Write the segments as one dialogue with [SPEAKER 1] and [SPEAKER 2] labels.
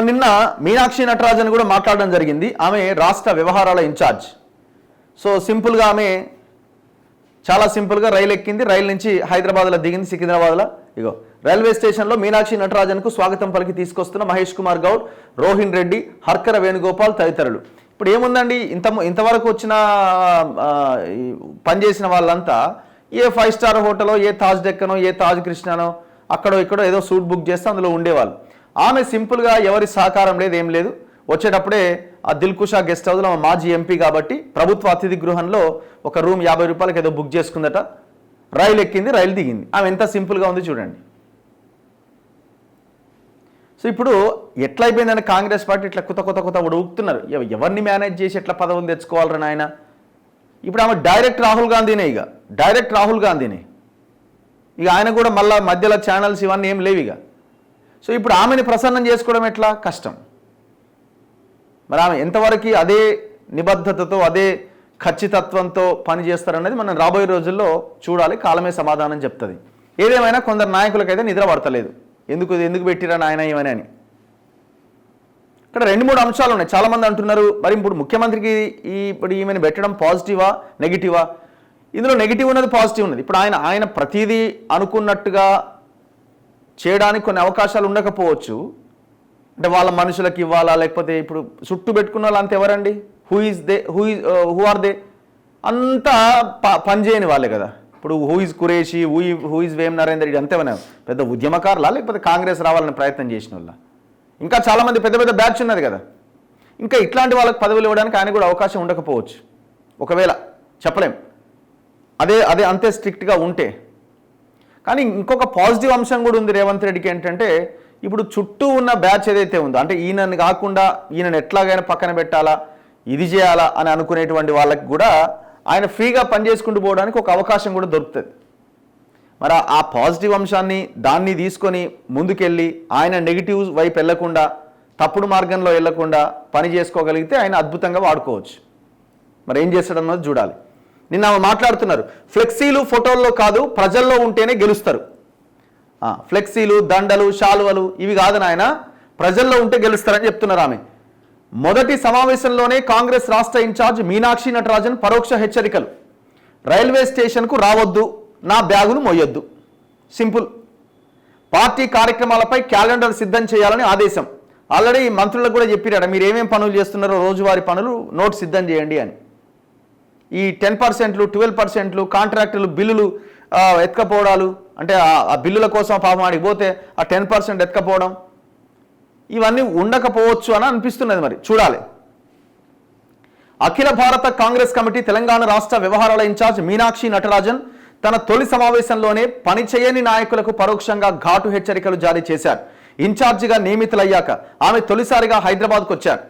[SPEAKER 1] నిన్న మీనాక్షి నటరాజన్ కూడా మాట్లాడడం జరిగింది. ఆమె రాష్ట్ర వ్యవహారాల ఇన్ఛార్జ్. సో సింపుల్గా ఆమె చాలా సింపుల్గా రైలు ఎక్కింది. రైలు నుంచి హైదరాబాద్లో దిగింది. సికింద్రాబాద్లో ఇగో రైల్వే స్టేషన్లో మీనాక్షి నటరాజన్కు స్వాగతం పలికి తీసుకొస్తున్న మహేష్ కుమార్ గౌడ్, రోహిన్ రెడ్డి, హర్కర వేణుగోపాల్ తదితరులు. ఇప్పుడు ఏముందండి, ఇంతవరకు వచ్చిన పనిచేసిన వాళ్ళంతా ఏ 5 స్టార్ హోటలో, ఏ తాజ్ డెక్కనో, ఏ తాజ్ కృష్ణనో అక్కడో ఇక్కడో ఏదో సూట్ బుక్ చేస్తే అందులో ఉండేవాళ్ళు. ఆమె సింపుల్గా ఎవరి సహకారం లేదు, ఏం లేదు. వచ్చేటప్పుడే ఆ దిల్కుషా గెస్ట్ హౌస్లో మాజీ ఎంపీ కాబట్టి ప్రభుత్వ అతిథి గృహంలో ఒక రూమ్ 50 రూపాయలకి ఏదో బుక్ చేసుకుందట. రైలు ఎక్కింది, రైలు దిగింది. ఆమె ఎంత సింపుల్గా ఉంది చూడండి. సో ఇప్పుడు ఎట్లా అయిపోయిందని కాంగ్రెస్ పార్టీ ఇట్లా కొత్త ఉడుకుతున్నారు. ఎవరిని మేనేజ్ చేసి ఎట్లా పదవులు తెచ్చుకోవాలని ఆయన. ఇప్పుడు ఆమె డైరెక్ట్ రాహుల్ గాంధీనే, డైరెక్ట్ రాహుల్ గాంధీనే. ఆయన కూడా మళ్ళీ మధ్యలో ఛానల్స్ ఇవన్నీ ఏం లేవు ఇక. సో ఇప్పుడు ఆమెని ప్రసన్నం చేసుకోవడం ఎట్లా, కష్టం. మరి ఆమె ఎంతవరకు అదే నిబద్ధతతో, అదే ఖచ్చితత్వంతో పనిచేస్తారన్నది మనం రాబోయే రోజుల్లో చూడాలి. కాలమే సమాధానం చెప్తుంది. ఏదేమైనా కొందరు నాయకులకైతే నిద్ర పడతలేదు. ఎందుకు పెట్టిరా నాయన ఇవని అని. ఇక్కడ 2-3 అంశాలు ఉన్నాయి. చాలామంది అంటున్నారు మరి ఇప్పుడు ముఖ్యమంత్రికి ఇప్పుడు ఈమెను పెట్టడం పాజిటివా నెగిటివా? ఇందులో నెగిటివ్ ఉన్నది, పాజిటివ్ ఉన్నది. ఇప్పుడు ఆయన ప్రతిదీ అనుకున్నట్టుగా చేయడానికి కొన్ని అవకాశాలు ఉండకపోవచ్చు. అంటే వాళ్ళ మనుషులకు ఇవ్వాలా, లేకపోతే ఇప్పుడు చుట్టూ పెట్టుకున్న వాళ్ళు అంత ఎవరండి? హూ ఆర్ దే అంతా పనిచేయని వాళ్ళే కదా. ఇప్పుడు who is Qureshi, who is Vem Narender Reddy అంతేమన్నా పెద్ద ఉద్యమకారులా, లేకపోతే కాంగ్రెస్ రావాలని ప్రయత్నం చేసిన వాళ్ళ? ఇంకా చాలామంది పెద్ద బ్యాచ్ ఉన్నది కదా. ఇంకా ఇట్లాంటి వాళ్ళకి పదవులు ఇవ్వడానికి ఆయన కూడా అవకాశం ఉండకపోవచ్చు. ఒకవేళ చెప్పలేం, అదే అంతే స్ట్రిక్ట్గా ఉంటే. కానీ ఇంకొక పాజిటివ్ అంశం కూడా ఉంది రేవంత్ రెడ్డికి. ఏంటంటే ఇప్పుడు చుట్టూ ఉన్న బ్యాచ్ ఏదైతే ఉందో, అంటే ఈయనని కాకుండా ఈయనను ఎట్లాగైనా పక్కన పెట్టాలా, ఇది చేయాలా అని అనుకునేటువంటి వాళ్ళకి కూడా ఆయన ఫ్రీగా పనిచేసుకుంటూ పోవడానికి ఒక అవకాశం కూడా దొరుకుతుంది. మరి ఆ పాజిటివ్ అంశాన్ని దాన్ని తీసుకొని ముందుకెళ్ళి ఆయన నెగిటివ్ వైపు వెళ్లకుండా, తప్పుడు మార్గంలో వెళ్లకుండా పని చేసుకోగలిగితే ఆయన అద్భుతంగా వాడుకోవచ్చు. మరి ఏం చేస్తాడన్నది చూడాలి. నిన్న మాట్లాడుతున్నారు, ఫ్లెక్సీలు ఫోటోల్లో కాదు ప్రజల్లో ఉంటేనే గెలుస్తారు. ఫ్లెక్సీలు, దండలు, శాలువలు ఇవి కాదు నాయన, ప్రజల్లో ఉంటే గెలుస్తారని చెప్తున్నారు ఆమె. మొదటి సమావేశంలోనే కాంగ్రెస్ రాష్ట్ర ఇన్ఛార్జ్ మీనాక్షి నటరాజన్ పరోక్ష హెచ్చరికలు. రైల్వే స్టేషన్కు రావద్దు, నా బ్యాగును మోయొద్దు. సింపుల్. పార్టీ కార్యక్రమాలపై క్యాలెండర్ సిద్ధం చేయాలని ఆదేశం. ఆల్రెడీ మంత్రులకు కూడా చెప్పారట, మీరు ఏమేం పనులు చేస్తున్నారో రోజువారీ పనులు నోట్ సిద్ధం చేయండి అని. ఈ 10%, 12% కాంట్రాక్టులు బిల్లులు ఎత్తుకపోవడాలు, అంటే ఆ బిల్లుల కోసం పాపం ఆడికి పోతే ఆ 10% ఎత్తుకపోవడం, ఇవన్నీ ఉండకపోవచ్చు అని అనిపిస్తున్నది. మరి చూడాలి. అఖిల భారత కాంగ్రెస్ కమిటీ తెలంగాణ రాష్ట్ర వ్యవహారాల ఇన్ఛార్జ్ మీనాక్షి నటరాజన్ తన తొలి సమావేశంలోనే పనిచేయని నాయకులకు పరోక్షంగా ఘాటు హెచ్చరికలు జారీ చేశారు. ఇన్ఛార్జిగా నియమితులయ్యాక ఆమె తొలిసారిగా హైదరాబాద్కు వచ్చారు.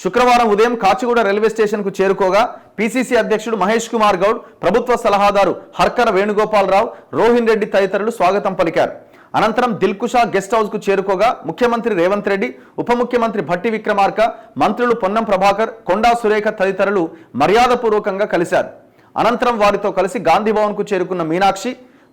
[SPEAKER 1] శుక్రవారం ఉదయం కాచిగూడ రైల్వే స్టేషన్కు చేరుకోగా పిసిసి అధ్యక్షుడు మహేష్ కుమార్ గౌడ్, ప్రభుత్వ సలహాదారు హర్కర వేణుగోపాలరావు, రోహిన్ రెడ్డి తదితరులు స్వాగతం పలికారు. అనంతరం దిల్కుషా గెస్ట్ హౌస్కు చేరుకోగా ముఖ్యమంత్రి రేవంత్ రెడ్డి, ఉప ముఖ్యమంత్రి భట్టి విక్రమార్క, మంత్రులు పొన్నం ప్రభాకర్, కొండా సురేఖ తదితరులు మర్యాదపూర్వకంగా కలిశారు. అనంతరం వారితో కలిసి గాంధీ భవన్కు చేరుకున్న మీనాక్షి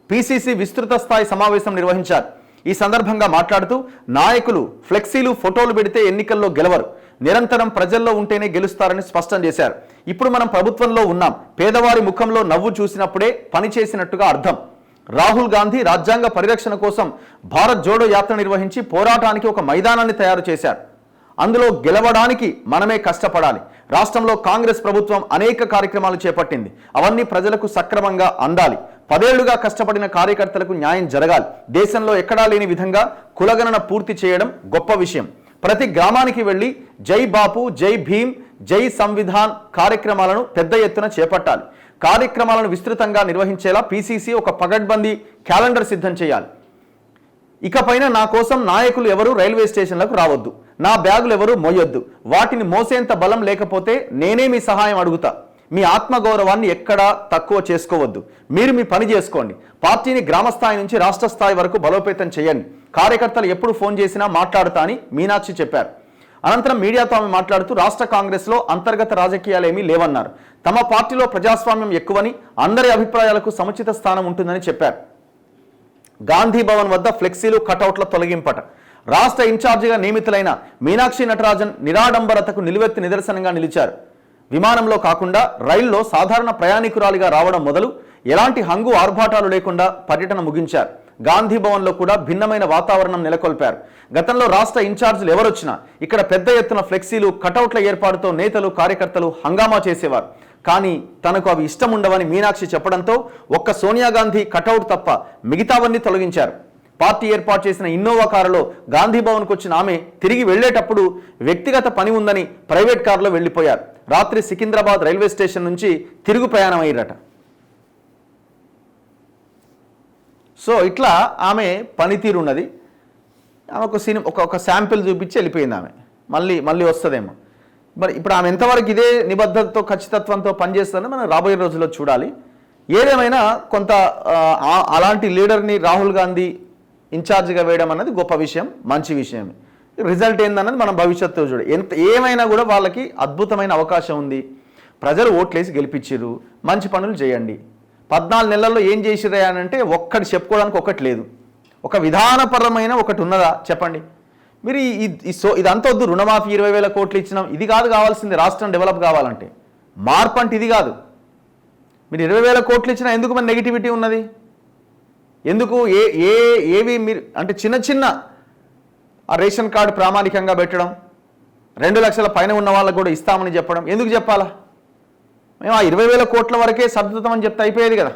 [SPEAKER 1] పిసిసి విస్తృత స్థాయి సమావేశం నిర్వహించారు. ఈ సందర్భంగా మాట్లాడుతూ నాయకులు ఫ్లెక్సీలు, ఫోటోలు పెడితే ఎన్నికల్లో గెలవరు, నిరంతరం ప్రజల్లో ఉంటేనే గెలుస్తారని స్పష్టం చేశారు. ఇప్పుడు మనం ప్రభుత్వంలో ఉన్నాం, పేదవారి ముఖంలో నవ్వు చూసినప్పుడే పనిచేసినట్టుగా అర్థం. రాహుల్ గాంధీ రాజ్యాంగ పరిరక్షణ కోసం భారత్ జోడో యాత్ర నిర్వహించి పోరాటానికి ఒక మైదానాన్ని తయారు చేశారు. అందులో గెలవడానికి మనమే కష్టపడాలి. రాష్ట్రంలో కాంగ్రెస్ ప్రభుత్వం అనేక కార్యక్రమాలు చేపట్టింది, అవన్నీ ప్రజలకు సక్రమంగా అందాలి. 10 ఏళ్లుగా కష్టపడిన కార్యకర్తలకు న్యాయం జరగాలి. దేశంలో ఎక్కడా లేని విధంగా కులగణన పూర్తి చేయడం గొప్ప విషయం. ప్రతి గ్రామానికి వెళ్లి జై బాపు, జై భీమ్, జై సంవిధాన్ కార్యక్రమాలను పెద్ద ఎత్తున చేపట్టాలి. కార్యక్రమాలను విస్తృతంగా నిర్వహించేలా పిసిసి ఒక పగడ్బందీ క్యాలెండర్ సిద్ధం చేయాలి. ఇకపైన నా కోసం నాయకులు ఎవరు రైల్వే స్టేషన్లకు రావద్దు, నా బ్యాగులు ఎవరు మోయొద్దు, వాటిని మోసేంత బలం లేకపోతే నేనే మీ సహాయం అడుగుతా. మీ ఆత్మగౌరవాన్ని ఎక్కడా తక్కువ చేసుకోవద్దు. మీరు మీ పని చేసుకోండి. పార్టీని గ్రామ స్థాయి నుంచి రాష్ట్ర స్థాయి వరకు బలోపేతం చేయండి. కార్యకర్తలు ఎప్పుడు ఫోన్ చేసినా మాట్లాడుతా అని మీనాక్షి చెప్పారు. అనంతరం మీడియాతో ఆమె మాట్లాడుతూ రాష్ట్ర కాంగ్రెస్లో అంతర్గత రాజకీయాలు ఏమీ లేవన్నారు. తమ పార్టీలో ప్రజాస్వామ్యం ఎక్కువని, అందరి అభిప్రాయాలకు సముచిత స్థానం ఉంటుందని చెప్పారు. గాంధీ భవన్ వద్ద ఫ్లెక్సీలు, కటౌట్ల తొలగింపట. రాష్ట్ర ఇన్ఛార్జిగా నియమితులైన మీనాక్షి నటరాజన్ నిరాడంబరతకు నిలువెత్తి నిదర్శనంగా నిలిచారు. విమానంలో కాకుండా రైల్లో సాధారణ ప్రయాణికురాలిగా రావడం మొదలు ఎలాంటి హంగు ఆర్భాటాలు లేకుండా పర్యటన ముగించారు. గాంధీ భవన్లో కూడా భిన్నమైన వాతావరణం నెలకొల్పారు. గతంలో రాష్ట్ర ఇన్ఛార్జీలు ఎవరొచ్చినా ఇక్కడ పెద్ద ఎత్తున ఫ్లెక్సీలు, కటౌట్ల ఏర్పాటుతో నేతలు, కార్యకర్తలు హంగామా చేసేవారు. కానీ తనకు అవి ఇష్టం ఉండవని మీనాక్షి చెప్పడంతో ఒక్క సోనియా గాంధీ కటౌట్ తప్ప మిగతావన్నీ తొలగించారు. పార్టీ ఏర్పాటు చేసిన ఇన్నోవా కారులో గాంధీ భవన్కు వచ్చిన ఆమె తిరిగి వెళ్లేటప్పుడు వ్యక్తిగత పని ఉందని ప్రైవేట్ కారులో వెళ్లిపోయారు. రాత్రి సికింద్రాబాద్ రైల్వే స్టేషన్ నుంచి తిరుగు ప్రయాణం అయ్యారట. సో ఇట్లా ఆమె పనితీరు ఉన్నది. ఆమె ఒక శాంపిల్ చూపించి వెళ్ళిపోయింది. ఆమె మళ్ళీ వస్తుందేమో. మరి ఇప్పుడు ఆమె ఎంతవరకు ఇదే నిబద్ధతతో ఖచ్చితత్వంతో పనిచేస్తుందని మనం రాబోయే రోజుల్లో చూడాలి. ఏదేమైనా కొంత అలాంటి లీడర్ని రాహుల్ గాంధీ ఇన్ఛార్జిగా వేయడం అన్నది గొప్ప విషయం, మంచి విషయం. రిజల్ట్ ఏందన్నది మనం భవిష్యత్తులో చూడాలి. ఏమైనా కూడా వాళ్ళకి అద్భుతమైన అవకాశం ఉంది. ప్రజలు ఓట్లేసి గెలిపించారు, మంచి పనులు చేయండి. 14 నెలల్లో ఏం చేసిరా అంటే ఒక్కటి చెప్పుకోవడానికి ఒకటి లేదు. ఒక విధానపరమైన ఒకటి ఉన్నదా చెప్పండి. మీరు ఇదంతా వద్దు. రుణమాఫీ 20,000 కోట్లు ఇచ్చినాం, ఇది కాదు కావాల్సింది. రాష్ట్రం డెవలప్ కావాలంటే మార్పు అంటే ఇది కాదు. మీరు 20,000 కోట్లు ఇచ్చినా ఎందుకు మన నెగిటివిటీ ఉన్నది? ఎందుకు ఏవి మీరు అంటే చిన్న ఆ రేషన్ కార్డు ప్రామాణికంగా పెట్టడం, 2 లక్షల పైన ఉన్న వాళ్ళకు కూడా ఇస్తామని చెప్పడం ఎందుకు చెప్పాలా? మేము ఆ 20,000 కోట్ల వరకే సర్దుతాం అని చెప్తే అయిపోయేది కదా.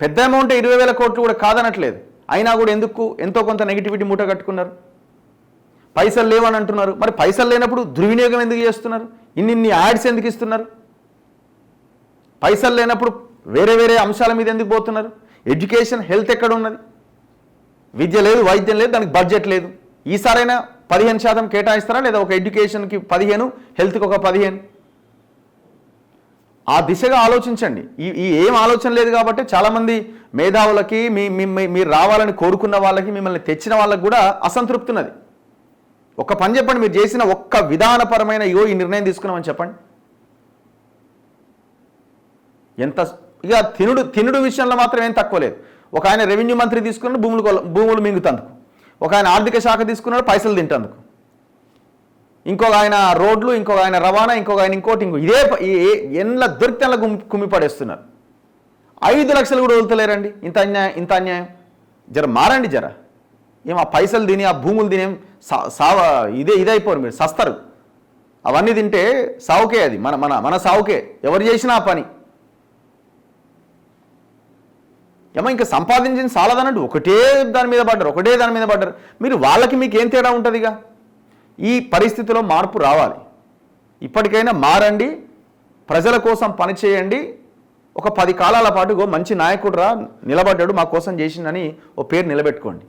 [SPEAKER 1] పెద్ద అమౌంట్ 20,000 కోట్లు కూడా కాదనట్లేదు. అయినా కూడా ఎందుకు ఎంతో కొంత నెగిటివిటీ మూట కట్టుకున్నారు. పైసలు లేవని అంటున్నారు. మరి పైసలు లేనప్పుడు దుర్వినియోగం ఎందుకు చేస్తున్నారు? ఇన్ని యాడ్స్ ఎందుకు ఇస్తున్నారు? పైసలు లేనప్పుడు వేరే అంశాల మీద ఎందుకు పోతున్నారు? ఎడ్యుకేషన్, హెల్త్ ఎక్కడ ఉన్నది? విద్య లేదు, వైద్యం లేదు, దానికి బడ్జెట్ లేదు. ఈసారైనా 15% కేటాయిస్తారా లేదా? ఒక ఎడ్యుకేషన్కి 15, హెల్త్కి ఒక 15. ఆ దిశగా ఆలోచించండి. ఏం ఆలోచన లేదు కాబట్టి చాలామంది మేధావులకి మీరు రావాలని కోరుకున్న వాళ్ళకి, మిమ్మల్ని తెచ్చిన వాళ్ళకి కూడా అసంతృప్తి ఉన్నది. ఒక్క పని చెప్పండి, మీరు చేసిన ఒక్క విధానపరమైన ఈ నిర్ణయం తీసుకున్నామని చెప్పండి. ఎంత ఇక తినుడు విషయంలో మాత్రం ఏం తక్కువ లేదు. ఒక ఆయన రెవెన్యూ మంత్రి తీసుకున్నాడు, భూములు మింగుతందుకు. ఒక ఆయన ఆర్థిక శాఖ తీసుకున్నాడు, పైసలు తింటందుకు. ఇంకొక ఆయన రోడ్లు, ఇంకొక ఆయన రవాణా, ఇంకొక ఆయన ఇంకోటి ఇదే ఎన్ల దొరికితే అలా కుమ్మి పడేస్తున్నారు. 5 లక్షలు కూడా వదులుతలేరండి. ఇంత అన్యాయం. జర మారండి. జర ఏం ఆ పైసలు తిని, ఆ భూములు తిని ఇదైపోరు. మీరు సస్తారు. అవన్నీ తింటే సావుకే. అది మన సావుకే. ఎవరు చేసినా ఆ పని ఏమో ఇంకా సంపాదించింది చాలదన్నట్టు ఒకటే దాని మీద పడ్డారు. మీరు వాళ్ళకి మీకు ఏం తేడా ఉంటుందిగా? ఈ పరిస్థితిలో మార్పు రావాలి. ఇప్పటికైనా మారండి, ప్రజల కోసం పనిచేయండి. ఒక 10 కాలాల పాటు మంచి నాయకుడు నిలబడ్డాడు, మా కోసం చేసిందని ఓ పేరు నిలబెట్టుకోండి.